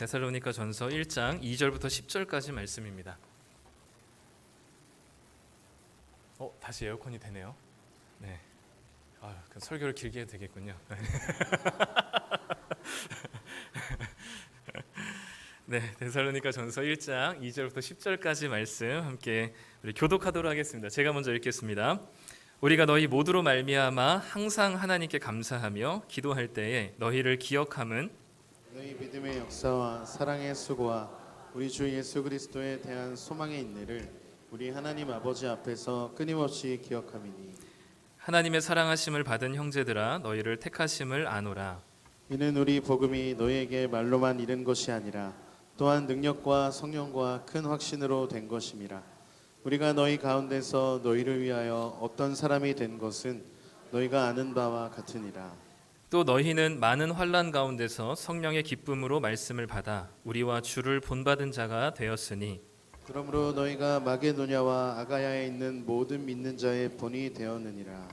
데살로니가 전서 1장 2절부터 10절까지 말씀입니다. 다시 에어컨이 되네요. 네. 그 설교를 길게 해도 되겠군요. 네, 데살로니가 전서 1장 2절부터 10절까지 말씀 함께 우리 교독하도록 하겠습니다. 제가 먼저 읽겠습니다. 우리가 너희 모두로 말미암아 항상 하나님께 감사하며 기도할 때에 너희를 기억함은 너희 믿음의 역사와 사랑의 수고와 우리 주 예수 그리스도에 대한 소망의 인내를 우리 하나님 아버지 앞에서 끊임없이 기억함이니 하나님의 사랑하심을 받은 형제들아 너희를 택하심을 아노라. 이는 우리 복음이 너희에게 말로만 이른 것이 아니라 또한 능력과 성령과 큰 확신으로 된 것임이라. 우리가 너희 가운데서 너희를 위하여 어떤 사람이 된 것은 너희가 아는 바와 같으니라. 또 너희는 많은 환난 가운데서 성령의 기쁨으로 말씀을 받아 우리와 주를 본받은 자가 되었으니 그러므로 너희가 마게도냐와 아가야에 있는 모든 믿는 자의 본이 되었느니라.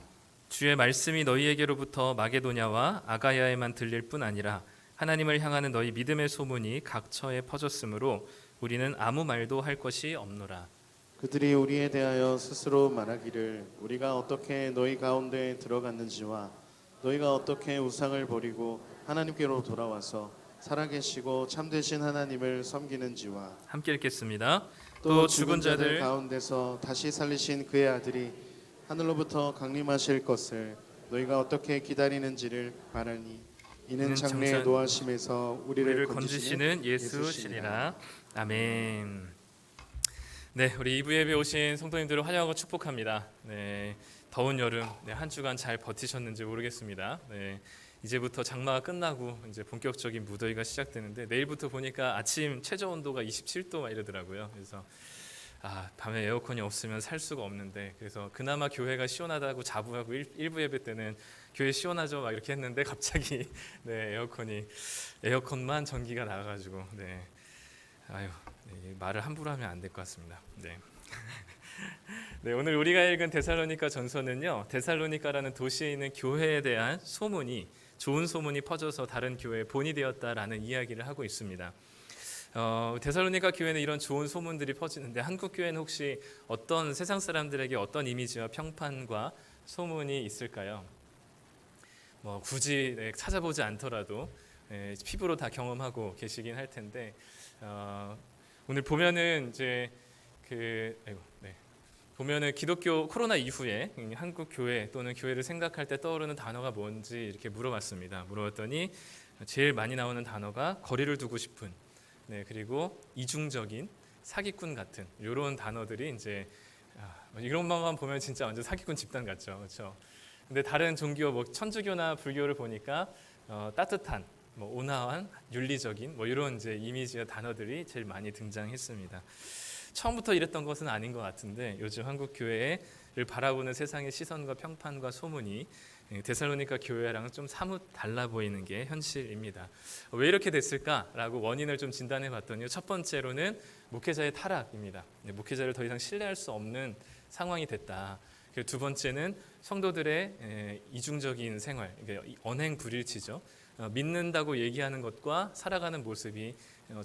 주의 말씀이 너희에게로부터 마게도냐와 아가야에만 들릴 뿐 아니라 하나님을 향하는 너희 믿음의 소문이 각처에 퍼졌으므로 우리는 아무 말도 할 것이 없노라. 그들이 우리에 대하여 스스로 말하기를 우리가 어떻게 너희 가운데에 들어갔는지와 너희가 어떻게 우상을 버리고 하나님께로 돌아와서 살아계시고 참되신 하나님을 섬기는지와 함께 읽겠습니다. 또 죽은 자들 가운데서 다시 살리신 그의 아들이 하늘로부터 강림하실 것을 너희가 어떻게 기다리는지를 말하니 이는 장래의 노하심에서 우리를 건지시는 예수시니라. 아멘. 네, 우리 2부 예배 오신 성도님들을 환영하고 축복합니다. 네, 더운 여름 한 주간 잘 버티셨는지 모르겠습니다. 네, 이제부터 장마가 끝나고 이제 본격적인 무더위가 시작되는데 내일부터 보니까 아침 최저 온도가 27도 막 이러더라고요. 그래서 밤에 에어컨이 없으면 살 수가 없는데 그래서 그나마 교회가 시원하다고 자부하고 1부 예배 때는 교회 시원하죠 막 이렇게 했는데 갑자기 네, 에어컨만 전기가 나가가지고 네, 말을 함부로 하면 안 될 것 같습니다. 네. 네, 오늘 우리가 읽은 데살로니가 전서는요, 데살로니가라는 도시에 있는 교회에 대한 좋은 소문이 퍼져서 다른 교회의 본이 되었다라는 이야기를 하고 있습니다. 데살로니가 교회는 이런 좋은 소문들이 퍼지는데 한국 교회는 혹시 어떤 세상 사람들에게 어떤 이미지와 평판과 소문이 있을까요? 굳이 찾아보지 않더라도 피부로 다 경험하고 계시긴 할 텐데 오늘 보면은 이제 보면은 기독교 코로나 이후에 한국 교회 또는 교회를 생각할 때 떠오르는 단어가 뭔지 이렇게 물어봤더니 제일 많이 나오는 단어가 거리를 두고 싶은, 그리고 이중적인, 사기꾼 같은 이런 단어들이 이제 이런 것만 보면 진짜 완전 사기꾼 집단 같죠, 그렇죠? 근데 다른 종교 천주교나 불교를 보니까 따뜻한, 온화한, 윤리적인 이런 이제 이미지와 단어들이 제일 많이 등장했습니다. 처음부터 이랬던 것은 아닌 것 같은데 요즘 한국 교회를 바라보는 세상의 시선과 평판과 소문이 데살로니가 교회랑 좀 사뭇 달라 보이는 게 현실입니다. 왜 이렇게 됐을까라고 원인을 좀 진단해 봤더니 첫 번째로는 목회자의 타락입니다. 목회자를 더 이상 신뢰할 수 없는 상황이 됐다. 그리고 두 번째는 성도들의 이중적인 생활, 언행불일치죠. 믿는다고 얘기하는 것과 살아가는 모습이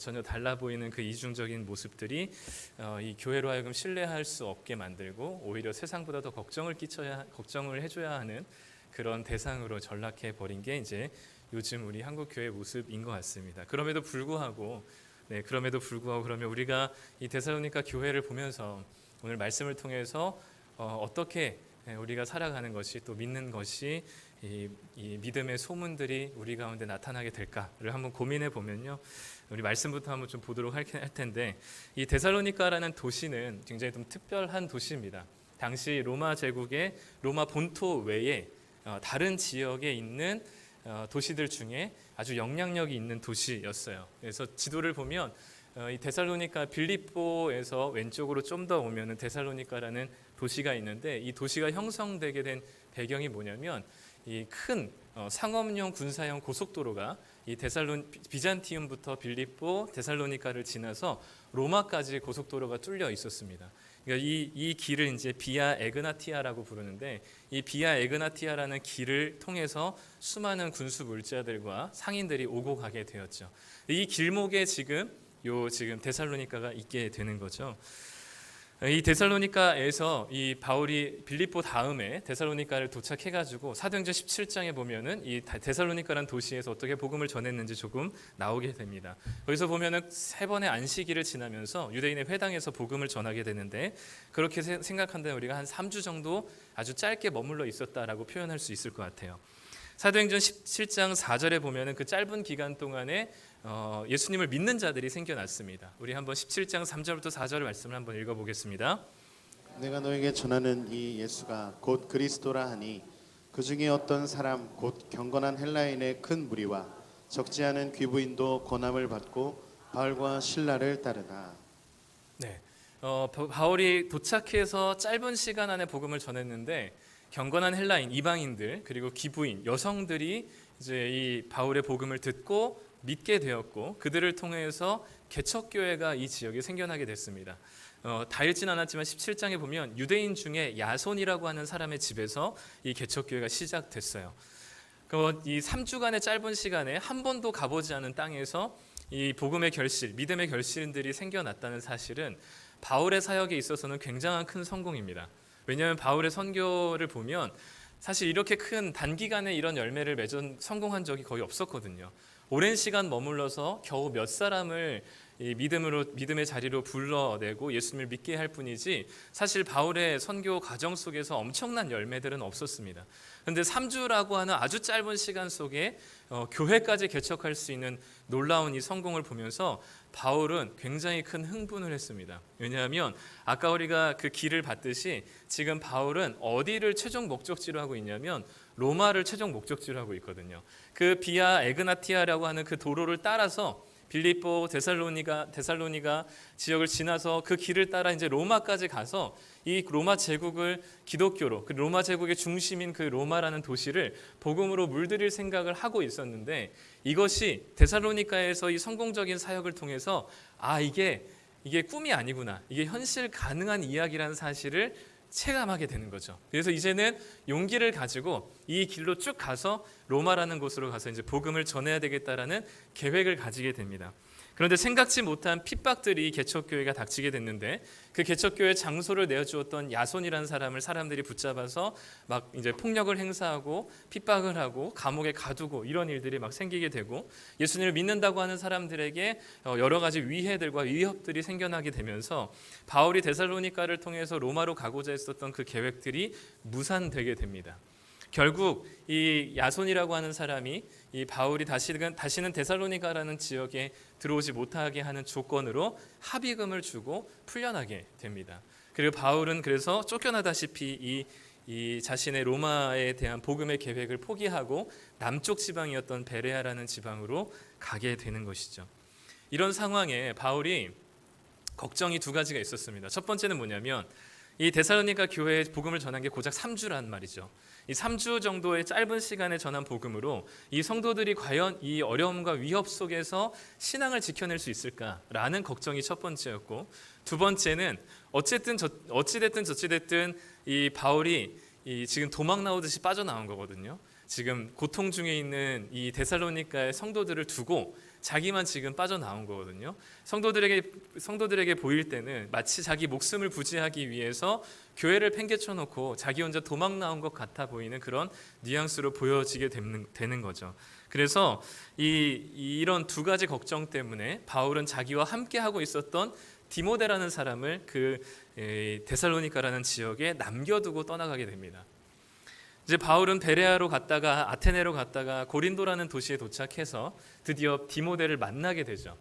전혀 달라 보이는 그 이중적인 모습들이 이 교회로 하여금 신뢰할 수 없게 만들고 오히려 세상보다 더 걱정을 해줘야 하는 그런 대상으로 전락해 버린 게 이제 요즘 우리 한국 교회 모습인 것 같습니다. 그럼에도 불구하고 그러면 우리가 이 데살로니가 교회를 보면서 오늘 말씀을 통해서 어떻게 우리가 살아가는 것이 또 믿는 것이 이 믿음의 소문들이 우리 가운데 나타나게 될까를 한번 고민해 보면요, 우리 말씀부터 한번 좀 보도록 할 텐데 이 데살로니가라는 도시는 굉장히 좀 특별한 도시입니다. 당시 로마 제국의 로마 본토 외에 다른 지역에 있는 도시들 중에 아주 영향력이 있는 도시였어요. 그래서 지도를 보면 이 데살로니가 빌립보에서 왼쪽으로 좀 더 오면은 데살로니가라는 도시가 있는데 이 도시가 형성되게 된 배경이 뭐냐면 이 큰 상업용 군사용 고속도로가 이 비잔티움부터 빌립보, 데살로니가를 지나서 로마까지 고속도로가 뚫려 있었습니다. 그러니까 이 길을 이제 비아 에그나티아라고 부르는데, 이 비아 에그나티아라는 길을 통해서 수많은 군수 물자들과 상인들이 오고 가게 되었죠. 이 길목에 지금 데살로니가가 있게 되는 거죠. 이 데살로니가에서 이 바울이 빌립보 다음에 데살로니가를 도착해가지고 사도행전 17장에 보면은 이 데살로니가라는 도시에서 어떻게 복음을 전했는지 조금 나오게 됩니다. 거기서 보면은 3번의 안식일을 지나면서 유대인의 회당에서 복음을 전하게 되는데, 그렇게 생각한다면 우리가 한 3주 정도 아주 짧게 머물러 있었다라고 표현할 수 있을 것 같아요. 사도행전 17장 4절에 보면은 그 짧은 기간 동안에 예수님을 믿는 자들이 생겨났습니다. 우리 한번 17장 3절부터 4절의 말씀을 한번 읽어보겠습니다. 내가 너에게 전하는 이 예수가 곧 그리스도라 하니 그 중에 어떤 사람 곧 경건한 헬라인의 큰 무리와 적지 않은 귀부인도 권함을 받고 바울과 실라를 따르다. 네, 바울이 도착해서 짧은 시간 안에 복음을 전했는데, 경건한 헬라인, 이방인들, 그리고 기부인, 여성들이 이제 이 바울의 복음을 듣고 믿게 되었고, 그들을 통해서 개척교회가 이 지역에 생겨나게 됐습니다. 다 읽진 않았지만 17장에 보면 유대인 중에 야손이라고 하는 사람의 집에서 이 개척교회가 시작됐어요. 이 3주간의 짧은 시간에 한 번도 가보지 않은 땅에서 이 복음의 결실, 믿음의 결실들이 생겨났다는 사실은 바울의 사역에 있어서는 굉장한 큰 성공입니다. 왜냐하면 바울의 선교를 보면 사실 이렇게 큰 단기간에 이런 열매를 맺은 성공한 적이 거의 없었거든요. 오랜 시간 머물러서 겨우 몇 사람을 이 믿음의 자리로 불러내고 예수님을 믿게 할 뿐이지, 사실 바울의 선교 과정 속에서 엄청난 열매들은 없었습니다. 그런데 3주라고 하는 아주 짧은 시간 속에 교회까지 개척할 수 있는 놀라운 이 성공을 보면서 바울은 굉장히 큰 흥분을 했습니다. 왜냐하면 아까 우리가 그 길을 봤듯이 지금 바울은 어디를 최종 목적지로 하고 있냐면 로마를 최종 목적지로 하고 있거든요. 그 비아 에그나티아라고 하는 그 도로를 따라서 빌립보, 데살로니가 지역을 지나서 그 길을 따라 이제 로마까지 가서 이 로마 제국을 기독교로, 그 로마 제국의 중심인 그 로마라는 도시를 복음으로 물들일 생각을 하고 있었는데, 이것이 데살로니가에서 이 성공적인 사역을 통해서 이게 꿈이 아니구나, 이게 현실 가능한 이야기라는 사실을 체감하게 되는 거죠. 그래서 이제는 용기를 가지고 이 길로 쭉 가서 로마라는 곳으로 가서 이제 복음을 전해야 되겠다라는 계획을 가지게 됩니다. 그런데 생각지 못한 핍박들이 개척교회가 닥치게 됐는데, 그 개척교회 장소를 내어주었던 야손이라는 사람을 사람들이 붙잡아서 막 이제 폭력을 행사하고 핍박을 하고 감옥에 가두고 이런 일들이 막 생기게 되고, 예수님을 믿는다고 하는 사람들에게 여러 가지 위해들과 위협들이 생겨나게 되면서 바울이 데살로니가를 통해서 로마로 가고자 했었던 그 계획들이 무산되게 됩니다. 결국 이 야손이라고 하는 사람이 이 바울이 다시는 데살로니가라는 지역에 들어오지 못하게 하는 조건으로 합의금을 주고 풀려나게 됩니다. 그리고 바울은 그래서 쫓겨나다시피 이 자신의 로마에 대한 복음의 계획을 포기하고 남쪽 지방이었던 베레아라는 지방으로 가게 되는 것이죠. 이런 상황에 바울이 걱정이 2가지가 있었습니다. 첫 번째는 뭐냐면, 이 데살로니가 교회에 복음을 전한 게 고작 3주란 말이죠. 이 3주 정도의 짧은 시간에 전한 복음으로 이 성도들이 과연 이 어려움과 위협 속에서 신앙을 지켜낼 수 있을까라는 걱정이 첫 번째였고, 2번째는 어찌됐든 저찌됐든 이 바울이 지금 도망 나오듯이 빠져나온 거거든요. 지금 고통 중에 있는 이 데살로니가의 성도들을 두고 자기만 지금 빠져나온 거거든요. 성도들에게 보일 때는 마치 자기 목숨을 부지하기 위해서 교회를 팽개쳐 놓고 자기 혼자 도망 나온 것 같아 보이는 그런 뉘앙스로 보여지게 되는 거죠. 그래서 이런 2가지 걱정 때문에 바울은 자기와 함께 하고 있었던 디모데라는 사람을 그 데살로니가라는 지역에 남겨두고 떠나가게 됩니다. 이제 바울은 베레아로 갔다가 아테네로 갔다가 고린도라는 도시에 도착해서 드디어 디모데를 만나게 되죠.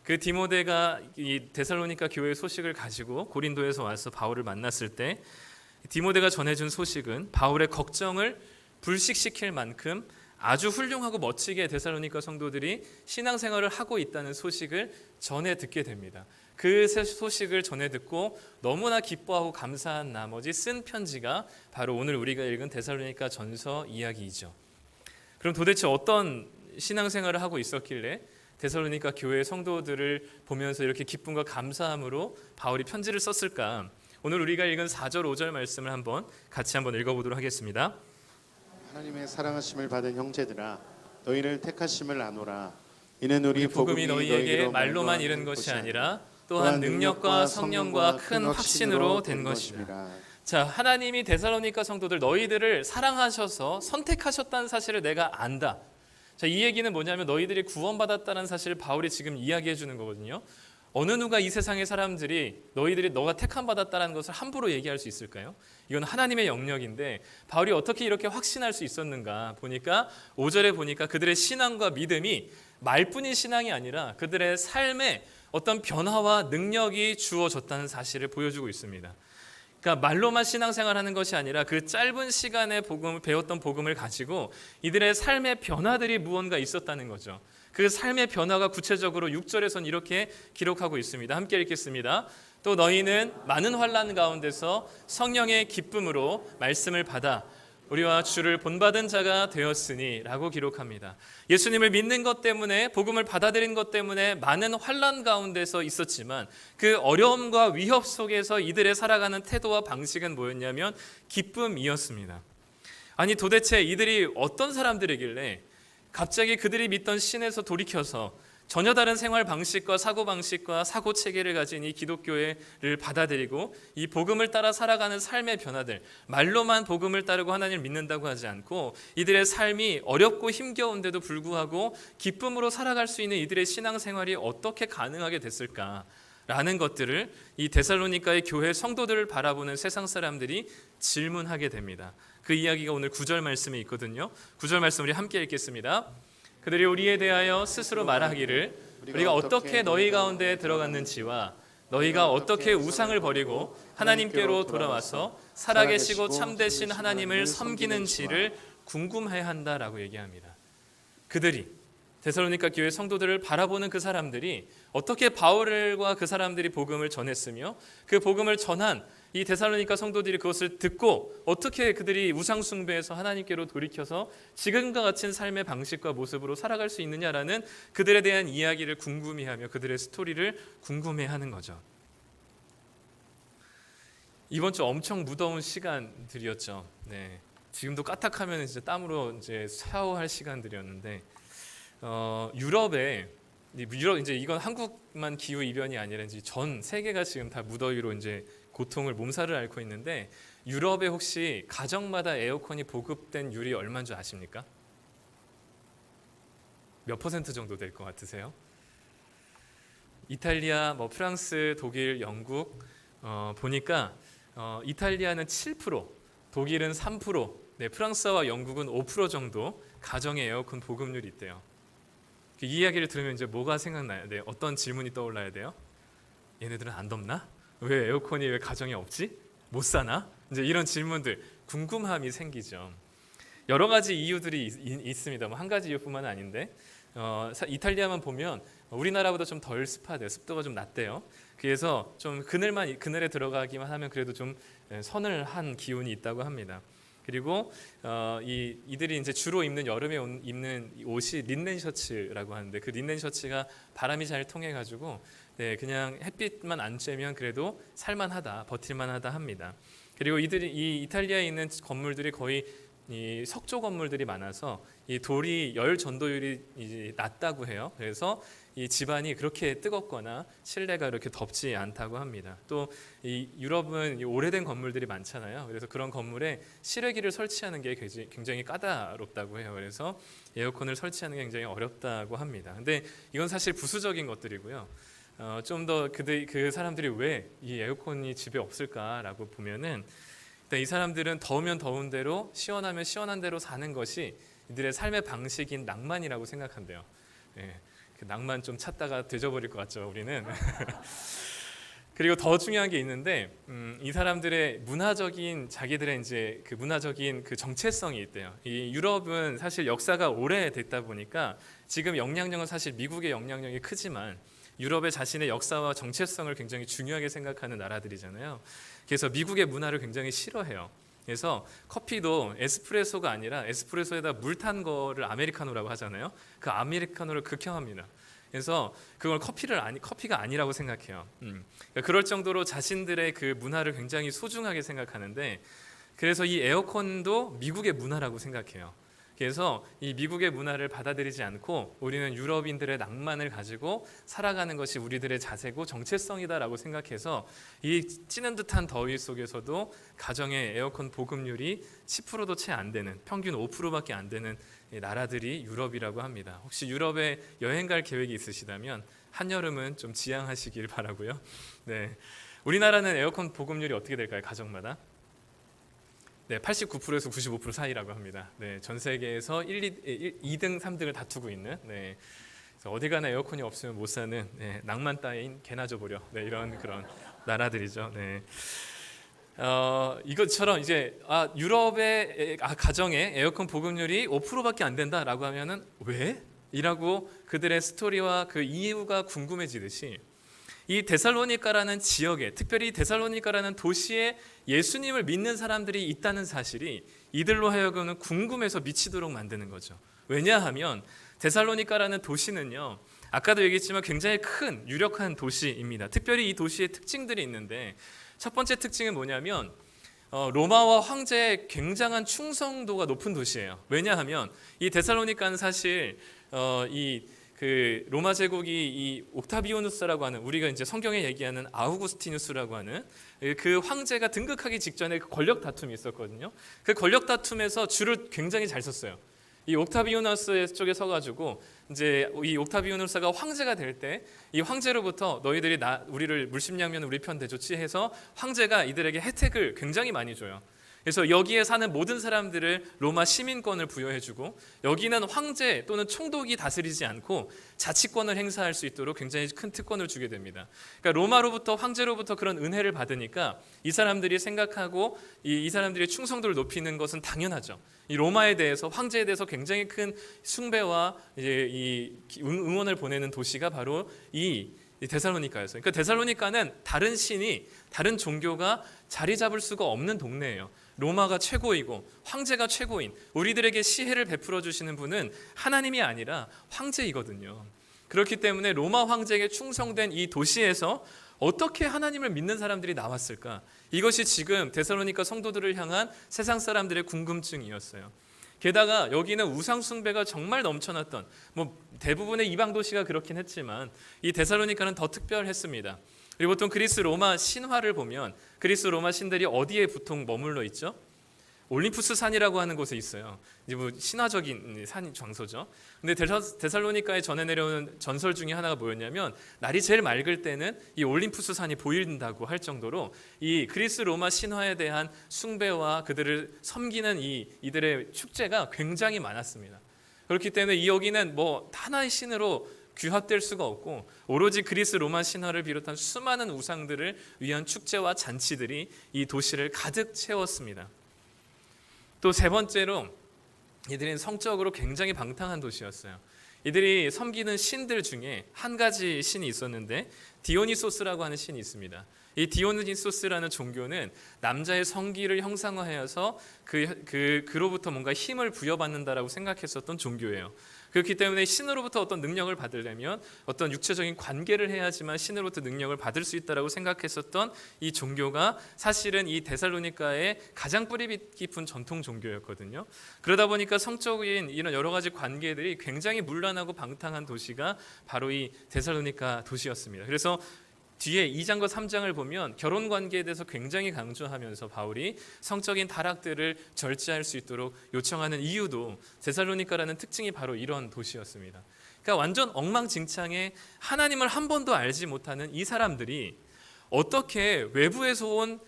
그 디모데가 이 데살로니가 교회의 소식을 가지고 고린도에서 와서 바울을 만났을 때, 디모데가 전해준 소식은 바울의 걱정을 불식시킬 만큼 아주 훌륭하고 멋지게 데살로니가 성도들이 신앙생활을 하고 있다는 소식을 전해 듣게 됩니다. 그 소식을 전해 듣고 너무나 기뻐하고 감사한 나머지 쓴 편지가 바로 오늘 우리가 읽은 데살로니가 전서 이야기이죠. 그럼 도대체 어떤 신앙생활을 하고 있었길래 데살로니가 교회 성도들을 보면서 이렇게 기쁨과 감사함으로 바울이 편지를 썼을까? 오늘 우리가 읽은 4절 5절 말씀을 같이 한번 읽어보도록 하겠습니다. 하나님의 사랑하심을 받은 형제들아 너희를 택하심을 아노라. 이는 우리 복음이 너희에게 말로만 이른 것이 아니라 또한 능력과 성령과 큰 확신으로 된 것이라. 자, 하나님이 데살로니가 성도들 너희들을 사랑하셔서 선택하셨다는 사실을 내가 안다. 자, 이 얘기는 뭐냐면 너희들이 구원받았다는 사실을 바울이 지금 이야기해 주는 거거든요. 어느 누가 이 세상의 사람들이 너가 택함 받았다는 것을 함부로 얘기할 수 있을까요? 이건 하나님의 영역인데 바울이 어떻게 이렇게 확신할 수 있었는가 보니까 5절에 보니까 그들의 신앙과 믿음이 말뿐인 신앙이 아니라 그들의 삶에 어떤 변화와 능력이 주어졌다는 사실을 보여주고 있습니다. 그러니까 말로만 신앙생활하는 것이 아니라 그 짧은 시간에 배웠던 복음을 가지고 이들의 삶의 변화들이 무언가 있었다는 거죠. 그 삶의 변화가 구체적으로 6절에서는 이렇게 기록하고 있습니다. 함께 읽겠습니다. 또 너희는 많은 환난 가운데서 성령의 기쁨으로 말씀을 받아 우리와 주를 본받은 자가 되었으니 라고 기록합니다. 예수님을 믿는 것 때문에 복음을 받아들인 것 때문에 많은 환난 가운데서 있었지만 그 어려움과 위협 속에서 이들의 살아가는 태도와 방식은 뭐였냐면 기쁨이었습니다. 아니 도대체 이들이 어떤 사람들이길래 갑자기 그들이 믿던 신에서 돌이켜서 전혀 다른 생활 방식과 사고 방식과 사고 체계를 가진 이 기독교회를 받아들이고 이 복음을 따라 살아가는 삶의 변화들, 말로만 복음을 따르고 하나님을 믿는다고 하지 않고 이들의 삶이 어렵고 힘겨운데도 불구하고 기쁨으로 살아갈 수 있는 이들의 신앙생활이 어떻게 가능하게 됐을까라는 것들을 이 데살로니가의 교회 성도들을 바라보는 세상 사람들이 질문하게 됩니다. 그 이야기가 오늘 9절 말씀에 있거든요. 9절 말씀 우리 함께 읽겠습니다. 그들이 우리에 대하여 스스로 말하기를 우리가 어떻게 너희 가운데 들어갔는지와 너희가 어떻게 우상을 버리고 하나님께로 돌아와서 살아계시고 참되신 하나님을 섬기는지를 궁금해한다라고 얘기합니다. 그들이 데살로니가 교회 성도들을 바라보는 그 사람들이 어떻게 바울과 그 사람들이 복음을 전했으며 그 복음을 전한 이 데살로니가 성도들이 그것을 듣고 어떻게 그들이 우상 숭배에서 하나님께로 돌이켜서 지금과 같은 삶의 방식과 모습으로 살아갈 수 있느냐라는 그들에 대한 이야기를 궁금해하며 그들의 스토리를 궁금해하는 거죠. 이번 주 엄청 무더운 시간들이었죠. 네, 지금도 까딱하면 이제 땀으로 이제 샤워할 시간들이었는데 유럽에 이제 이건 한국만 기후 이변이 아니라 이제 전 세계가 지금 다 무더위로 이제 고통을 몸살을 앓고 있는데 유럽에 혹시 가정마다 에어컨이 보급된 율이 얼마인 줄 아십니까? 몇 퍼센트 정도 될 것 같으세요? 이탈리아, 프랑스, 독일, 영국 보니까 이탈리아는 7%, 독일은 3%, 네, 프랑스와 영국은 5% 정도 가정에 에어컨 보급률이 있대요. 이 이야기를 들으면 이제 뭐가 생각나야 돼요? 어떤 질문이 떠올라야 돼요? 얘네들은 안 덥나? 왜 에어컨이 왜 가정에 없지? 못 사나? 이제 이런 질문들, 궁금함이 생기죠. 여러 가지 이유들이 있습니다. 한 가지 이유뿐만 아닌데 이탈리아만 보면 우리나라보다 좀 덜 습하대요. 습도가 좀 낮대요. 그래서 좀 그늘에 들어가기만 하면 그래도 좀 서늘한 기운이 있다고 합니다. 그리고 이들이 이제 주로 여름에 입는 옷이 린넨 셔츠라고 하는데 그 린넨 셔츠가 바람이 잘 통해 가지고 네, 그냥 햇빛만 안 쬐면 그래도 살만하다, 버틸만하다 합니다. 그리고 이 이탈리아에 있는 건물들이 거의 이 석조 건물들이 많아서 이 돌이 열 전도율이 낮다고 해요. 그래서 이 집안이 그렇게 뜨겁거나 실내가 이렇게 덥지 않다고 합니다. 또 이 유럽은 오래된 건물들이 많잖아요. 그래서 그런 건물에 실외기를 설치하는 게 굉장히 까다롭다고 해요. 그래서 에어컨을 설치하는 게 굉장히 어렵다고 합니다. 근데 이건 사실 부수적인 것들이고요. 좀 더 그 사람들이 왜 이 에어컨이 집에 없을까라고 보면은 이 사람들은 더우면 더운 대로 시원하면 시원한 대로 사는 것이 이들의 삶의 방식인 낭만이라고 생각한대요. 네, 그 낭만 좀 찾다가 되져버릴 것 같죠, 우리는. 그리고 더 중요한 게 있는데 이 사람들의 자기들의 이제 그 문화적인 그 정체성이 있대요. 이 유럽은 사실 역사가 오래됐다 보니까 지금 영향력은 사실 미국의 영향력이 크지만 유럽의 자신의 역사와 정체성을 굉장히 중요하게 생각하는 나라들이잖아요. 그래서 미국의 문화를 굉장히 싫어해요. 그래서 커피도 에스프레소가 아니라 에스프레소에다 물 탄 거를 아메리카노라고 하잖아요. 그 아메리카노를 극혐합니다. 그래서 그걸 커피가 아니라고 생각해요. 그러니까 그럴 정도로 자신들의 그 문화를 굉장히 소중하게 생각하는데, 그래서 이 에어컨도 미국의 문화라고 생각해요. 그래서 이 미국의 문화를 받아들이지 않고 우리는 유럽인들의 낭만을 가지고 살아가는 것이 우리들의 자세고 정체성이다라고 생각해서 이 찌는 듯한 더위 속에서도 가정의 에어컨 보급률이 10%도 채 안 되는, 평균 5%밖에 안 되는 나라들이 유럽이라고 합니다. 혹시 유럽에 여행 갈 계획이 있으시다면 한여름은 좀 지양하시길 바라고요. 네, 우리나라는 에어컨 보급률이 어떻게 될까요? 가정마다? 네, 89%에서 95% 사이라고 합니다. 네, 전 세계에서 2등, 3등을 다투고 있는, 네, 그래서 어디 가나 에어컨이 없으면 못 사는, 네, 낭만 따윈 개나 줘버려, 네, 이런 그런 나라들이죠. 네. 이것처럼 이제 유럽의 가정의 에어컨 보급률이 5%밖에 안 된다라고 하면은 왜? 이라고 그들의 스토리와 그 이유가 궁금해지듯이, 이 데살로니가라는 지역에, 특별히 데살로니가라는 도시에 예수님을 믿는 사람들이 있다는 사실이 이들로 하여금은 궁금해서 미치도록 만드는 거죠. 왜냐하면 데살로니가라는 도시는요, 아까도 얘기했지만 굉장히 큰 유력한 도시입니다. 특별히 이 도시의 특징들이 있는데, 첫 번째 특징은 뭐냐면 로마와 황제의 굉장한 충성도가 높은 도시예요. 왜냐하면 이 데살로니가는 사실 그 로마 제국이 이 옥타비오누스라고 하는, 우리가 이제 성경에 얘기하는 아우구스티누스라고 하는 그 황제가 등극하기 직전에 그 권력 다툼이 있었거든요. 그 권력 다툼에서 줄을 굉장히 잘 섰어요. 이 옥타비오누스 쪽에 서가지고 이제 이 옥타비오누스가 황제가 될 때 이 황제로부터 너희들이 우리를 물심양면 우리 편 대좋지 해서 황제가 이들에게 혜택을 굉장히 많이 줘요. 그래서 여기에 사는 모든 사람들을 로마 시민권을 부여해주고, 여기는 황제 또는 총독이 다스리지 않고 자치권을 행사할 수 있도록 굉장히 큰 특권을 주게 됩니다. 그러니까 로마로부터, 황제로부터 그런 은혜를 받으니까 이 사람들이 생각하고 이 사람들의 충성도를 높이는 것은 당연하죠. 이 로마에 대해서, 황제에 대해서 굉장히 큰 숭배와 이제 이 응원을 보내는 도시가 바로 이 데살로니가였어요. 그러니까 데살로니가는 다른 신이, 다른 종교가 자리 잡을 수가 없는 동네예요. 로마가 최고이고 황제가 최고인, 우리들에게 시혜를 베풀어 주시는 분은 하나님이 아니라 황제이거든요. 그렇기 때문에 로마 황제에게 충성된 이 도시에서 어떻게 하나님을 믿는 사람들이 나왔을까? 이것이 지금 데살로니가 성도들을 향한 세상 사람들의 궁금증이었어요. 게다가 여기는 우상 숭배가 정말 넘쳐났던, 대부분의 이방 도시가 그렇긴 했지만 이 데살로니가는 더 특별했습니다. 그리고 보통 그리스 로마 신화를 보면 그리스 로마 신들이 어디에 보통 머물러 있죠? 올림푸스 산이라고 하는 곳에 있어요. 이제 신화적인 산 장소죠. 근데 데살로니가에 전해 내려오는 전설 중에 하나가 뭐였냐면, 날이 제일 맑을 때는 이 올림푸스 산이 보인다고 할 정도로 이 그리스 로마 신화에 대한 숭배와 그들을 섬기는 이들의 축제가 굉장히 많았습니다. 그렇기 때문에 여기는 하나의 신으로 규합될 수가 없고, 오로지 그리스 로마 신화를 비롯한 수많은 우상들을 위한 축제와 잔치들이 이 도시를 가득 채웠습니다. 또 세 번째로, 이들은 성적으로 굉장히 방탕한 도시였어요. 이들이 섬기는 신들 중에 한 가지 신이 있었는데 디오니소스라고 하는 신이 있습니다. 이 디오니소스라는 종교는 남자의 성기를 형상화하여서 그로부터 뭔가 힘을 부여받는다라고 생각했었던 종교예요. 그렇기 때문에 신으로부터 어떤 능력을 받으려면 어떤 육체적인 관계를 해야지만 신으로부터 능력을 받을 수 있다라고 생각했었던 이 종교가 사실은 이 데살로니가의 가장 뿌리 깊은 전통 종교였거든요. 그러다 보니까 성적인 이런 여러 가지 관계들이 굉장히 문란하고 방탕한 도시가 바로 이 데살로니가 도시였습니다. 그래서 뒤에 2장과 3장을 보면 결혼 관계에 대해서 굉장히 강조하면서 바울이 성적인 타락들을 절제할 수 있도록 요청하는 이유도 데살로니가라는 특징이 바로 이런 도시였습니다. 그러니까 완전 엉망진창에 하나님을 한 번도 알지 못하는 이 사람들이 어떻게 외부에서 온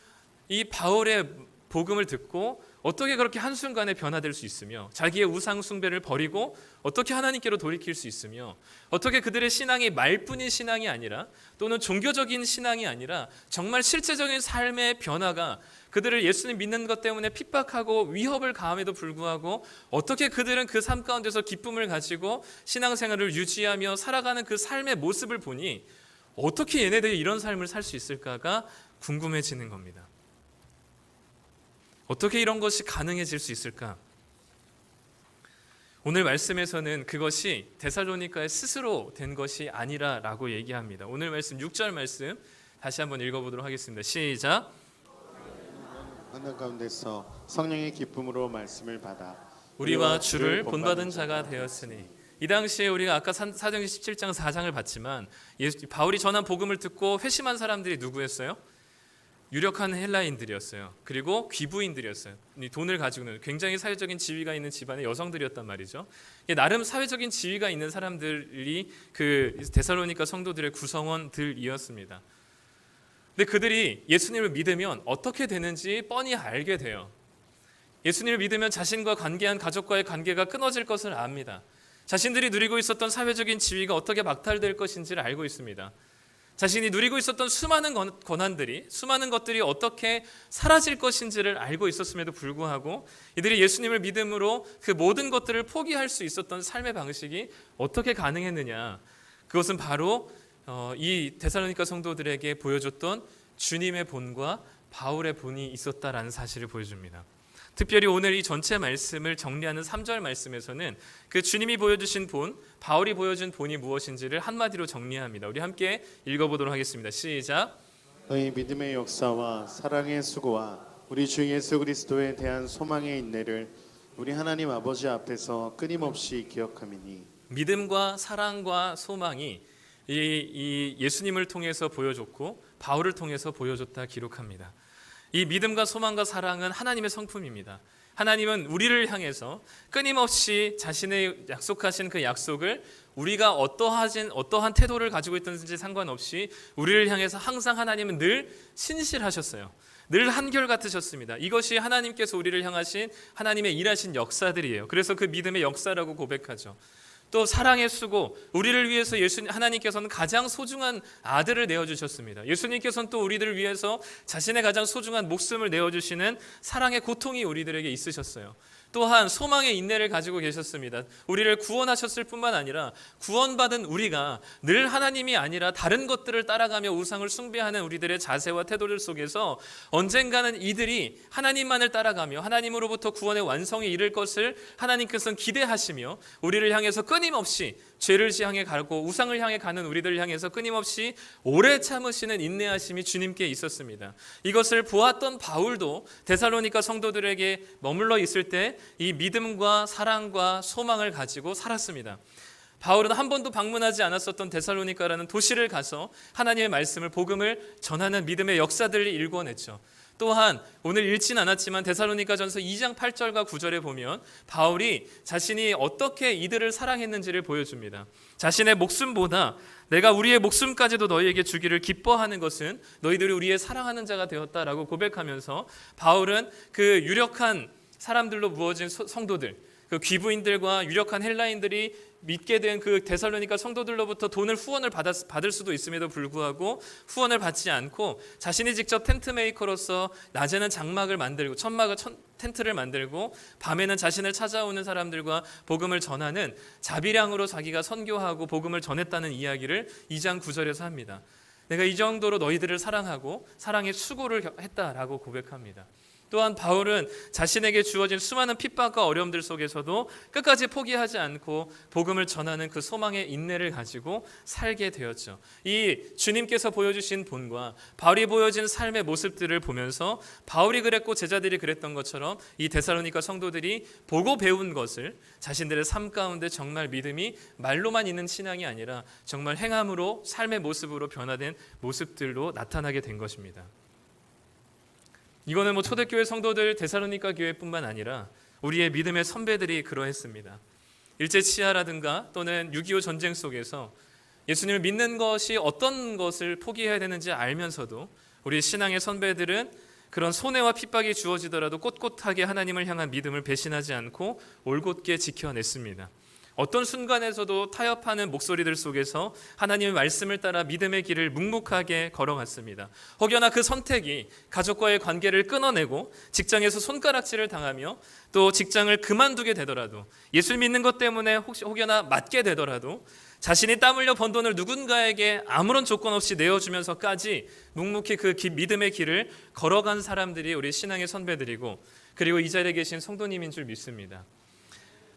이 바울의 복음을 듣고 어떻게 그렇게 한순간에 변화될 수 있으며, 자기의 우상 숭배를 버리고 어떻게 하나님께로 돌이킬 수 있으며, 어떻게 그들의 신앙이 말뿐인 신앙이 아니라 또는 종교적인 신앙이 아니라 정말 실제적인 삶의 변화가, 그들을 예수님 믿는 것 때문에 핍박하고 위협을 가함에도 불구하고 어떻게 그들은 그 삶 가운데서 기쁨을 가지고 신앙생활을 유지하며 살아가는 그 삶의 모습을 보니 어떻게 얘네들이 이런 삶을 살 수 있을까가 궁금해지는 겁니다. 어떻게 이런 것이 가능해질 수 있을까? 오늘 말씀에서는 그것이 데살로니가의 스스로 된 것이 아니라라고 얘기합니다. 오늘 말씀 6절 말씀 다시 한번 읽어보도록 하겠습니다. 시작. 하늘 가운데서 성령의 기쁨으로 말씀을 받아 우리와 주를 본받은 자가 되었으니. 이 당시에 우리가 아까 사도행전 17장 4장을 봤지만 바울이 전한 복음을 듣고 회심한 사람들이 누구였어요? 유력한 헬라인들이었어요. 그리고 귀부인들이었어요. 돈을 가지고는 굉장히 사회적인 지위가 있는 집안의 여성들이었단 말이죠. 나름 사회적인 지위가 있는 사람들이 그 데살로니가 성도들의 구성원들이었습니다. 근데 그들이 예수님을 믿으면 어떻게 되는지 뻔히 알게 돼요. 예수님을 믿으면 자신과 관계한 가족과의 관계가 끊어질 것을 압니다. 자신들이 누리고 있었던 사회적인 지위가 어떻게 박탈될 것인지를 알고 있습니다. 자신이 누리고 있었던 수많은 권한들이, 수많은 것들이 어떻게 사라질 것인지를 알고 있었음에도 불구하고 이들이 예수님을 믿음으로 그 모든 것들을 포기할 수 있었던 삶의 방식이 어떻게 가능했느냐. 그것은 바로 이 데살로니가 성도들에게 보여줬던 주님의 본과 바울의 본이 있었다라는 사실을 보여줍니다. 특별히 오늘 이 전체 말씀을 정리하는 3절 말씀에서는 그 주님이 보여주신 본, 바울이 보여준 본이 무엇인지를 한마디로 정리합니다. 우리 함께 읽어보도록 하겠습니다. 시작. 너희 믿음의 역사와 사랑의 수고와 우리 주 예수 그리스도에 대한 소망의 인내를 우리 하나님 아버지 앞에서 끊임없이 기억함이니. 믿음과 사랑과 소망이 이 예수님을 통해서 보여줬고 바울을 통해서 보여줬다 기록합니다. 이 믿음과 소망과 사랑은 하나님의 성품입니다. 하나님은 우리를 향해서 끊임없이 자신의 약속하신 그 약속을 우리가 어떠한 태도를 가지고 있든지 상관없이 우리를 향해서 항상 하나님은 늘 신실하셨어요. 늘 한결같으셨습니다. 이것이 하나님께서 우리를 향하신 하나님의 일하신 역사들이에요. 그래서 그 믿음의 역사라고 고백하죠. 또 사랑의 수고, 우리를 위해서 하나님께서는 가장 소중한 아들을 내어주셨습니다. 예수님께서는 또 우리들을 위해서 자신의 가장 소중한 목숨을 내어주시는 사랑의 고통이 우리들에게 있으셨어요. 또한 소망의 인내를 가지고 계셨습니다. 우리를 구원하셨을 뿐만 아니라 구원받은 우리가 늘 하나님이 아니라 다른 것들을 따라가며 우상을 숭배하는 우리들의 자세와 태도들 속에서 언젠가는 이들이 하나님만을 따라가며 하나님으로부터 구원의 완성에 이를 것을 하나님께서는 기대하시며 우리를 향해서 끊임없이 죄를 향해 가고 우상을 향해 가는 우리들을 향해서 끊임없이 오래 참으시는 인내하심이 주님께 있었습니다. 이것을 보았던 바울도 데살로니가 성도들에게 머물러 있을 때 이 믿음과 사랑과 소망을 가지고 살았습니다. 바울은 한 번도 방문하지 않았었던 데살로니가라는 도시를 가서 하나님의 말씀을 복음을 전하는 믿음의 역사들을 일궈냈죠. 또한 오늘 읽진 않았지만 데살로니가전서 2장 8절과 9절에 보면 바울이 자신이 어떻게 이들을 사랑했는지를 보여줍니다. 자신의 목숨보다 내가 우리의 목숨까지도 너희에게 주기를 기뻐하는 것은 너희들이 우리의 사랑하는 자가 되었다라고 고백하면서 바울은 그 유력한 사람들로 부어진 성도들, 그 귀부인들과 유력한 헬라인들이 믿게 된 그 데살로니가 성도들로부터 후원을 받을 수도 있음에도 불구하고 후원을 받지 않고 자신이 직접 텐트 메이커로서 낮에는 장막을 만들고 텐트를 만들고 밤에는 자신을 찾아오는 사람들과 복음을 전하는 자비량으로 자기가 선교하고 복음을 전했다는 이야기를 2장 9절에서 합니다. 내가 이 정도로 너희들을 사랑하고 사랑의 수고를 했다라고 고백합니다. 또한 바울은 자신에게 주어진 수많은 핍박과 어려움들 속에서도 끝까지 포기하지 않고 복음을 전하는 그 소망의 인내를 가지고 살게 되었죠. 이 주님께서 보여주신 본과 바울이 보여진 삶의 모습들을 보면서 바울이 그랬고 제자들이 그랬던 것처럼 이 데살로니가 성도들이 보고 배운 것을 자신들의 삶 가운데 정말 믿음이 말로만 있는 신앙이 아니라 정말 행함으로 삶의 모습으로 변화된 모습들로 나타나게 된 것입니다. 이거는 초대교회 성도들 데살로니가 교회뿐만 아니라 우리의 믿음의 선배들이 그러했습니다. 일제 치하라든가 또는 6.25 전쟁 속에서 예수님을 믿는 것이 어떤 것을 포기해야 되는지 알면서도 우리 신앙의 선배들은 그런 손해와 핍박이 주어지더라도 꼿꼿하게 하나님을 향한 믿음을 배신하지 않고 올곧게 지켜냈습니다. 어떤 순간에서도 타협하는 목소리들 속에서 하나님의 말씀을 따라 믿음의 길을 묵묵하게 걸어갔습니다. 혹여나 그 선택이 가족과의 관계를 끊어내고 직장에서 손가락질을 당하며 또 직장을 그만두게 되더라도 예수 믿는 것 때문에 혹여나 맞게 되더라도 자신이 땀 흘려 번 돈을 누군가에게 아무런 조건 없이 내어주면서까지 묵묵히 그 믿음의 길을 걸어간 사람들이 우리 신앙의 선배들이고 그리고 이 자리에 계신 성도님인 줄 믿습니다.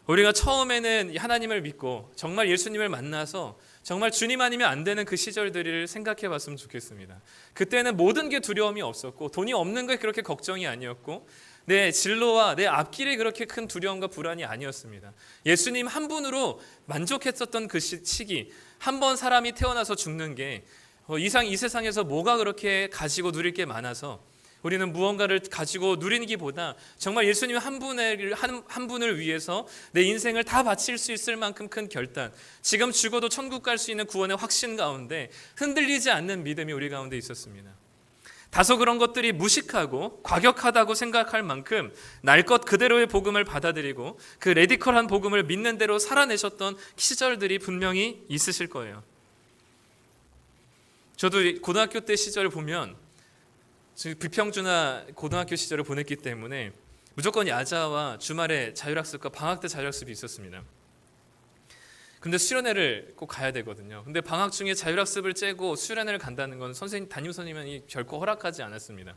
우리가 처음에는 하나님을 믿고 정말 예수님을 만나서 정말 주님 아니면 안 되는 그 시절들을 생각해 봤으면 좋겠습니다. 그때는 모든 게 두려움이 없었고 돈이 없는 게 그렇게 걱정이 아니었고 내 진로와 내 앞길이 그렇게 큰 두려움과 불안이 아니었습니다. 예수님 한 분으로 만족했었던 그 시기, 한 번 사람이 태어나서 죽는 게 이 세상에서 뭐가 그렇게 가지고 누릴 게 많아서 우리는 무언가를 가지고 누리기보다 정말 예수님 한 분을 위해서 내 인생을 다 바칠 수 있을 만큼 큰 결단, 지금 죽어도 천국 갈 수 있는 구원의 확신 가운데 흔들리지 않는 믿음이 우리 가운데 있었습니다. 다소 그런 것들이 무식하고 과격하다고 생각할 만큼 날 것 그대로의 복음을 받아들이고 그 레디컬한 복음을 믿는 대로 살아내셨던 시절들이 분명히 있으실 거예요. 저도 고등학교 때 시절을 보면 비평준화 고등학교 시절을 보냈기 때문에 무조건 야자와 주말에 자율학습과 방학 때 자율학습이 있었습니다. 근데 수련회를 꼭 가야 되거든요. 근데 방학 중에 자율학습을 째고 수련회를 간다는 건 담임 선생님이 결코 허락하지 않았습니다.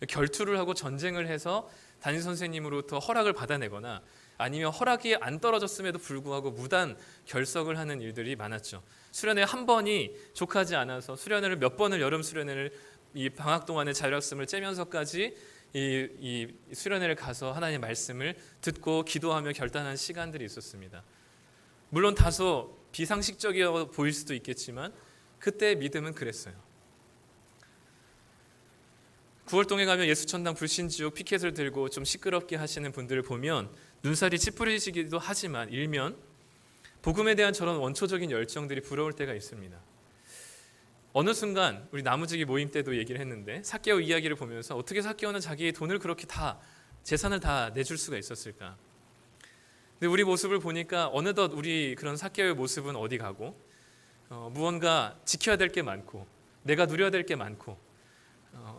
결투를 하고 전쟁을 해서 담임 선생님으로부터 허락을 받아내거나 아니면 허락이 안 떨어졌음에도 불구하고 무단 결석을 하는 일들이 많았죠. 수련회 한 번이 족하지 않아서 수련회를 몇 번을 여름 수련회를 이 방학 동안에 자율학습을 째면서까지 이 수련회를 가서 하나님의 말씀을 듣고 기도하며 결단한 시간들이 있었습니다. 물론 다소 비상식적이어 보일 수도 있겠지만 그때 믿음은 그랬어요. 9월동에 가면 예수천당 불신지옥 피켓을 들고 좀 시끄럽게 하시는 분들을 보면 눈살이 찌푸리시기도 하지만 일면 복음에 대한 저런 원초적인 열정들이 부러울 때가 있습니다. 어느 순간 우리 나무지기 모임 때도 얘기를 했는데 삭개오 이야기를 보면서 어떻게 삭개오는 자기의 돈을 그렇게 다 재산을 다 내줄 수가 있었을까? 근데 우리 모습을 보니까 어느덧 우리 그런 삭개오의 모습은 어디 가고 무언가 지켜야 될 게 많고 내가 누려야 될 게 많고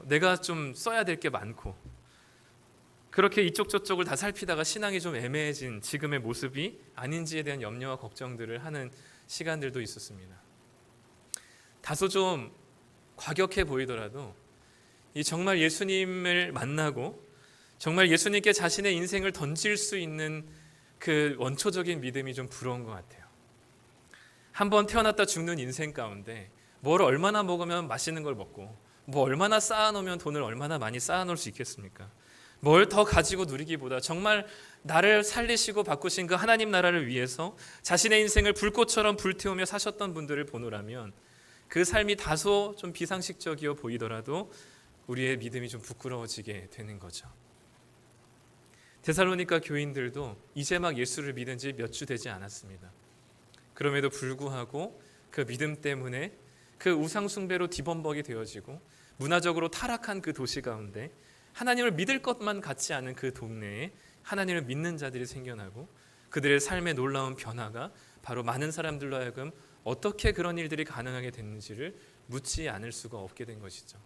내가 좀 써야 될 게 많고 그렇게 이쪽 저쪽을 다 살피다가 신앙이 좀 애매해진 지금의 모습이 아닌지에 대한 염려와 걱정들을 하는 시간들도 있었습니다. 다소 좀 과격해 보이더라도 이 정말 예수님을 만나고 정말 예수님께 자신의 인생을 던질 수 있는 그 원초적인 믿음이 좀 부러운 것 같아요. 한번 태어났다 죽는 인생 가운데 뭘 얼마나 먹으면 맛있는 걸 먹고 뭐 얼마나 쌓아놓으면 돈을 얼마나 많이 쌓아놓을 수 있겠습니까? 뭘 더 가지고 누리기보다 정말 나를 살리시고 바꾸신 그 하나님 나라를 위해서 자신의 인생을 불꽃처럼 불태우며 사셨던 분들을 보노라면 그 삶이 다소 좀 비상식적이어 보이더라도 우리의 믿음이 좀 부끄러워지게 되는 거죠. 데살로니가 교인들도 이제 막 예수를 믿은 지 몇 주 되지 않았습니다. 그럼에도 불구하고 그 믿음 때문에 그 우상 숭배로 뒤범벅이 되어지고 문화적으로 타락한 그 도시 가운데 하나님을 믿을 것만 같지 않은 그 동네에 하나님을 믿는 자들이 생겨나고 그들의 삶의 놀라운 변화가 바로 많은 사람들로 하여금 어떻게 그런 일들이 가능하게 됐는지를 묻지 않을 수가 없게 된 것이죠.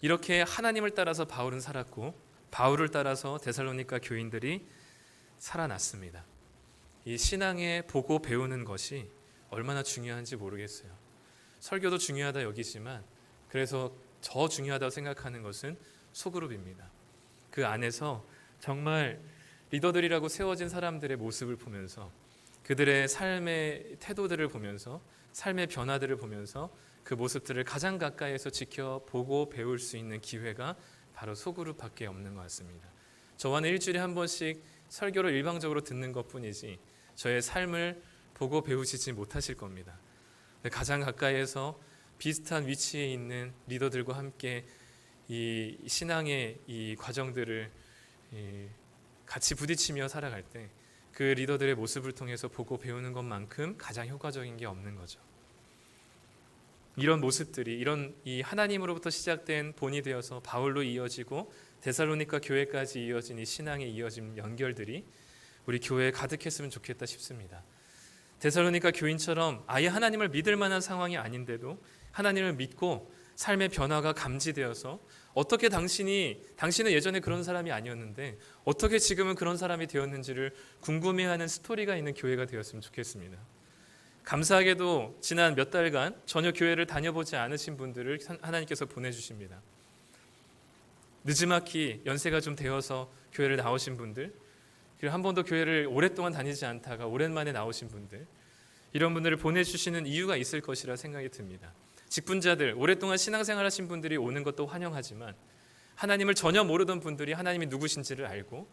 이렇게 하나님을 따라서 바울은 살았고 바울을 따라서 데살로니가 교인들이 살아났습니다. 이 신앙에 보고 배우는 것이 얼마나 중요한지 모르겠어요. 설교도 중요하다 여기지만 그래서 더 중요하다고 생각하는 것은 소그룹입니다. 그 안에서 정말 리더들이라고 세워진 사람들의 모습을 보면서 그들의 삶의 태도들을 보면서 삶의 변화들을 보면서 그 모습들을 가장 가까이에서 지켜보고 배울 수 있는 기회가 바로 소그룹밖에 없는 것 같습니다. 저와는 일주일에 한 번씩 설교를 일방적으로 듣는 것뿐이지 저의 삶을 보고 배우시지 못하실 겁니다. 가장 가까이에서 비슷한 위치에 있는 리더들과 함께 이 신앙의 이 과정들을 같이 부딪히며 살아갈 때 그 리더들의 모습을 통해서 보고 배우는 것만큼 가장 효과적인 게 없는 거죠. 이런 모습들이 이런 이 하나님으로부터 시작된 본이 되어서 바울로 이어지고 데살로니가 교회까지 이어진 이 신앙의 이어진 연결들이 우리 교회에 가득했으면 좋겠다 싶습니다. 데살로니가 교인처럼 아예 하나님을 믿을 만한 상황이 아닌데도 하나님을 믿고 삶의 변화가 감지되어서 어떻게 당신은 예전에 그런 사람이 아니었는데 어떻게 지금은 그런 사람이 되었는지를 궁금해하는 스토리가 있는 교회가 되었으면 좋겠습니다. 감사하게도 지난 몇 달간 전혀 교회를 다녀보지 않으신 분들을 하나님께서 보내주십니다. 늦지막히 연세가 좀 되어서 교회를 나오신 분들, 그리고 한 번도 교회를 오랫동안 다니지 않다가 오랜만에 나오신 분들, 이런 분들을 보내주시는 이유가 있을 것이라 생각이 듭니다. 직분자들, 오랫동안 신앙생활 하신 분들이 오는 것도 환영하지만 하나님을 전혀 모르던 분들이 하나님이 누구신지를 알고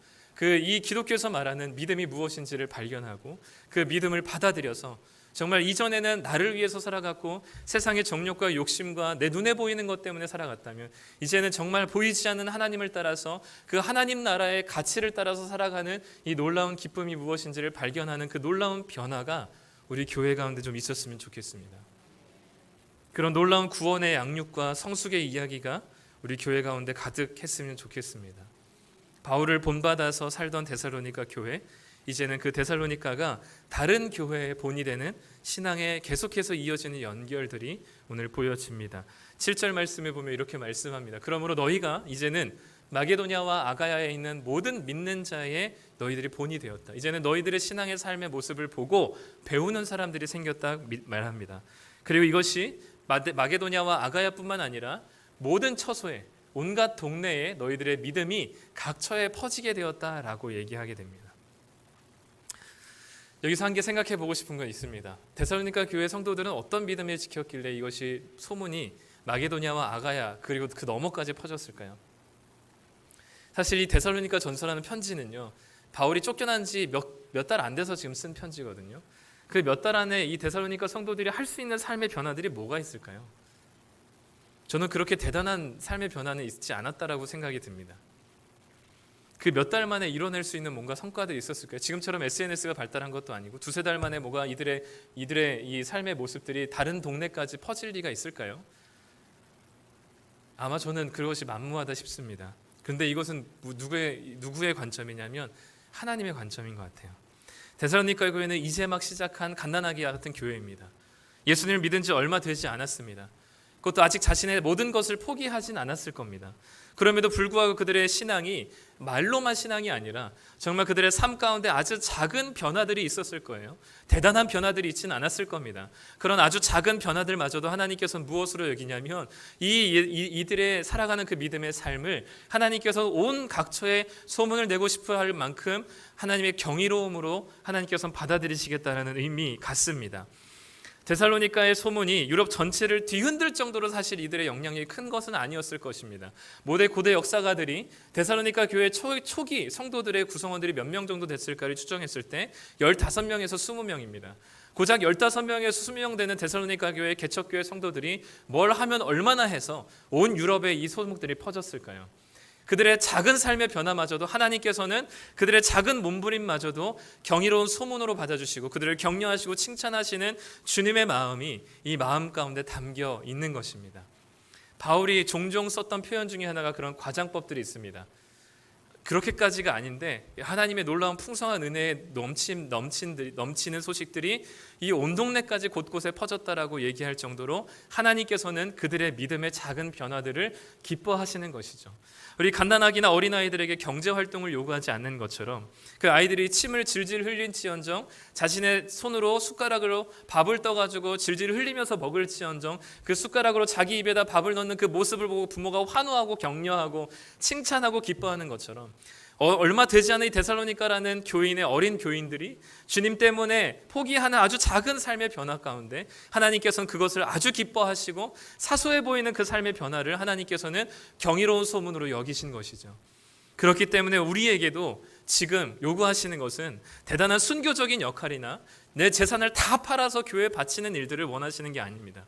이 기독교에서 말하는 믿음이 무엇인지를 발견하고 그 믿음을 받아들여서 정말 이전에는 나를 위해서 살아갔고 세상의 정욕과 욕심과 내 눈에 보이는 것 때문에 살아갔다면 이제는 정말 보이지 않는 하나님을 따라서 그 하나님 나라의 가치를 따라서 살아가는 이 놀라운 기쁨이 무엇인지를 발견하는 그 놀라운 변화가 우리 교회 가운데 좀 있었으면 좋겠습니다. 그런 놀라운 구원의 양육과 성숙의 이야기가 우리 교회 가운데 가득했으면 좋겠습니다. 바울을 본받아서 살던 데살로니가 교회, 이제는 그 데살로니가가 다른 교회의 본이 되는 신앙에 계속해서 이어지는 연결들이 오늘 보여집니다. 7절 말씀에 보면 이렇게 말씀합니다. 그러므로 너희가 이제는 마게도냐와 아가야에 있는 모든 믿는 자의 너희들이 본이 되었다. 이제는 너희들의 신앙의 삶의 모습을 보고 배우는 사람들이 생겼다 말합니다. 그리고 이것이 마게도냐와 아가야뿐만 아니라 모든 처소에, 온갖 동네에 너희들의 믿음이 각처에 퍼지게 되었다라고 얘기하게 됩니다. 여기서 한 개 생각해 보고 싶은 건 있습니다. 데살로니가 교회 성도들은 어떤 믿음을 지켰길래 이것이 소문이 마게도냐와 아가야 그리고 그 너머까지 퍼졌을까요? 사실 이 데살로니가 전서라는 편지는요, 바울이 쫓겨난 지 몇 달 안 돼서 지금 쓴 편지거든요. 그 몇 달 안에 이 데살로니가 성도들이 할 수 있는 삶의 변화들이 뭐가 있을까요? 저는 그렇게 대단한 삶의 변화는 있지 않았다라고 생각이 듭니다. 그 몇 달 만에 이뤄낼 수 있는 뭔가 성과들이 있었을까요? 지금처럼 SNS가 발달한 것도 아니고 두세 달 만에 뭐가 이들의 이 삶의 모습들이 다른 동네까지 퍼질 리가 있을까요? 아마 저는 그것이 만무하다 싶습니다. 그런데 이것은 누구의 관점이냐면 하나님의 관점인 것 같아요. 데살로니가 교회는 이제 막 시작한 갓난아기 같은 교회입니다. 예수님을 믿은 지 얼마 되지 않았습니다. 그것도 아직 자신의 모든 것을 포기하진 않았을 겁니다. 그럼에도 불구하고 그들의 신앙이 말로만 신앙이 아니라 정말 그들의 삶 가운데 아주 작은 변화들이 있었을 거예요. 대단한 변화들이 있지는 않았을 겁니다. 그런 아주 작은 변화들마저도 하나님께서는 무엇으로 여기냐면 이들의 살아가는 그 믿음의 삶을 하나님께서 온 각처에 소문을 내고 싶어 할 만큼 하나님의 경이로움으로 하나님께서는 받아들이시겠다는 의미 같습니다. 데살로니가의 소문이 유럽 전체를 뒤흔들 정도로 사실 이들의 영향력이 큰 것은 아니었을 것입니다. 고대 역사가들이 데살로니가 교회 초기 성도들의 구성원들이 몇 명 정도 됐을까를 추정했을 때 15명에서 20명입니다. 고작 15명에서 20명 되는 데살로니가 교회 개척교회 성도들이 뭘 하면 얼마나 해서 온 유럽에 이 소문들이 퍼졌을까요? 그들의 작은 삶의 변화마저도 하나님께서는 그들의 작은 몸부림마저도 경이로운 소문으로 받아주시고 그들을 격려하시고 칭찬하시는 주님의 마음이 이 마음 가운데 담겨 있는 것입니다. 바울이 종종 썼던 표현 중에 하나가 그런 과장법들이 있습니다. 그렇게까지가 아닌데 하나님의 놀라운 풍성한 은혜에 넘치는 소식들이 이 온 동네까지 곳곳에 퍼졌다라고 얘기할 정도로 하나님께서는 그들의 믿음의 작은 변화들을 기뻐하시는 것이죠. 우리 갓난아기나 어린아이들에게 경제활동을 요구하지 않는 것처럼 그 아이들이 침을 질질 흘린지언정 자신의 손으로 숟가락으로 밥을 떠가지고 질질 흘리면서 먹을지언정 그 숟가락으로 자기 입에다 밥을 넣는 그 모습을 보고 부모가 환호하고 격려하고 칭찬하고 기뻐하는 것처럼 얼마 되지 않은 이 데살로니가라는 교인의 어린 교인들이 주님 때문에 포기하는 아주 작은 삶의 변화 가운데 하나님께서는 그것을 아주 기뻐하시고 사소해 보이는 그 삶의 변화를 하나님께서는 경이로운 소문으로 여기신 것이죠. 그렇기 때문에 우리에게도 지금 요구하시는 것은 대단한 순교적인 역할이나 내 재산을 다 팔아서 교회에 바치는 일들을 원하시는 게 아닙니다.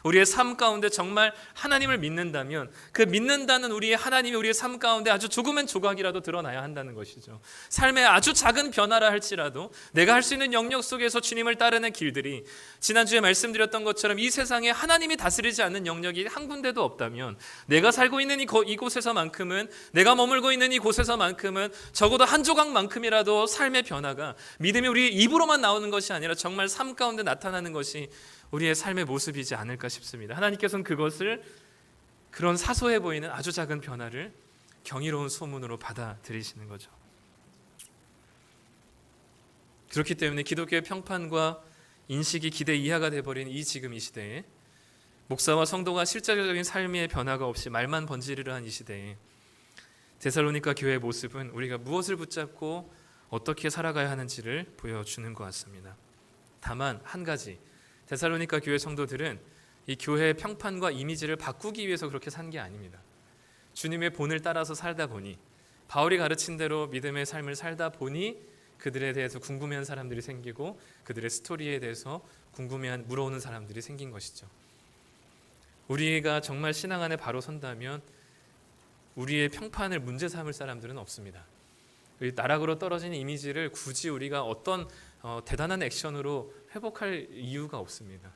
우리의 삶 가운데 정말 하나님을 믿는다면 그 믿는다는 우리의 하나님이 우리의 삶 가운데 아주 조그만 조각이라도 드러나야 한다는 것이죠. 삶의 아주 작은 변화라 할지라도 내가 할 수 있는 영역 속에서 주님을 따르는 길들이 지난주에 말씀드렸던 것처럼 이 세상에 하나님이 다스리지 않는 영역이 한 군데도 없다면 내가 살고 있는 이곳에서만큼은 내가 머물고 있는 이곳에서만큼은 적어도 한 조각만큼이라도 삶의 변화가 믿음이 우리 입으로만 나오는 것이 아니라 정말 삶 가운데 나타나는 것이 우리의 삶의 모습이지 않을까 싶습니다. 하나님께서는 그것을 그런 사소해 보이는 아주 작은 변화를 경이로운 소문으로 받아들이시는 거죠. 그렇기 때문에 기독교의 평판과 인식이 기대 이하가 돼버린 지금 이 시대에 목사와 성도가 실제적인 삶의 변화가 없이 말만 번지르르한 이 시대에 데살로니가 교회의 모습은 우리가 무엇을 붙잡고 어떻게 살아가야 하는지를 보여주는 것 같습니다. 다만 한 가지, 데살로니가 교회 성도들은 이 교회의 평판과 이미지를 바꾸기 위해서 그렇게 산 게 아닙니다. 주님의 본을 따라서 살다 보니, 바울이 가르친 대로 믿음의 삶을 살다 보니 그들에 대해서 궁금해하는 사람들이 생기고 그들의 스토리에 대해서 물어오는 사람들이 생긴 것이죠. 우리가 정말 신앙 안에 바로 선다면 우리의 평판을 문제 삼을 사람들은 없습니다. 나락으로 떨어지는 이미지를 굳이 우리가 어떤 대단한 액션으로 회복할 이유가 없습니다.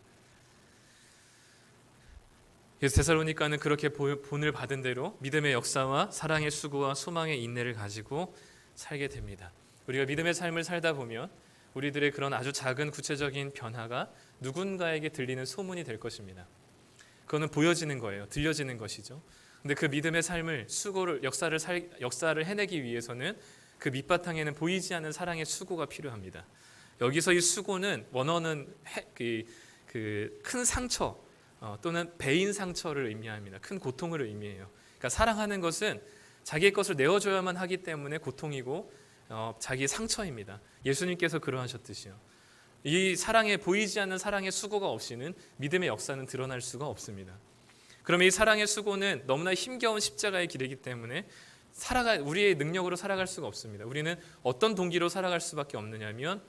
그래서 데살로니가는 그렇게 본을 받은 대로 믿음의 역사와 사랑의 수고와 소망의 인내를 가지고 살게 됩니다. 우리가 믿음의 삶을 살다 보면 우리들의 그런 아주 작은 구체적인 변화가 누군가에게 들리는 소문이 될 것입니다. 그거는 보여지는 거예요. 들려지는 것이죠. 근데 그 믿음의 삶을 역사를 해내기 위해서는 그 밑바탕에는 보이지 않는 사랑의 수고가 필요합니다. 여기서 이 수고는 원어는 큰 상처 또는 배인 상처를 의미합니다. 큰 고통을 의미해요. 그러니까 사랑하는 것은 자기의 것을 내어줘야만 하기 때문에 고통이고 자기의 상처입니다. 예수님께서 그러하셨듯이요. 이 보이지 않는 사랑의 수고가 없이는 믿음의 역사는 드러날 수가 없습니다. 그러면 이 사랑의 수고는 너무나 힘겨운 십자가의 길이기 때문에 우리의 능력으로 살아갈 수가 없습니다. 우리는 어떤 동기로 살아갈 수밖에 없느냐면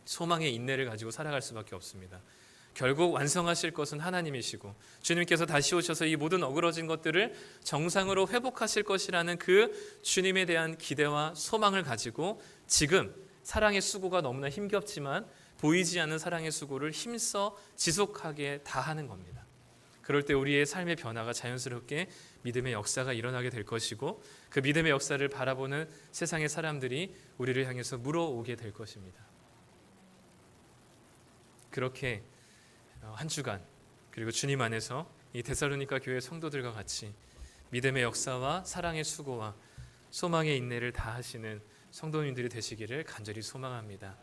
소망의 인내를 가지고 살아갈 수밖에 없습니다. 결국 완성하실 것은 하나님이시고 주님께서 다시 오셔서 이 모든 어그러진 것들을 정상으로 회복하실 것이라는 그 주님에 대한 기대와 소망을 가지고 지금 사랑의 수고가 너무나 힘겹지만 보이지 않는 사랑의 수고를 힘써 지속하게 다하는 겁니다. 그럴 때 우리의 삶의 변화가 자연스럽게 믿음의 역사가 일어나게 될 것이고 그 믿음의 역사를 바라보는 세상의 사람들이 우리를 향해서 물어오게 될 것입니다. 그렇게 한 주간 그리고 주님 안에서 이 데살로니가 교회 성도들과 같이 믿음의 역사와 사랑의 수고와 소망의 인내를 다하시는 성도님들이 되시기를 간절히 소망합니다.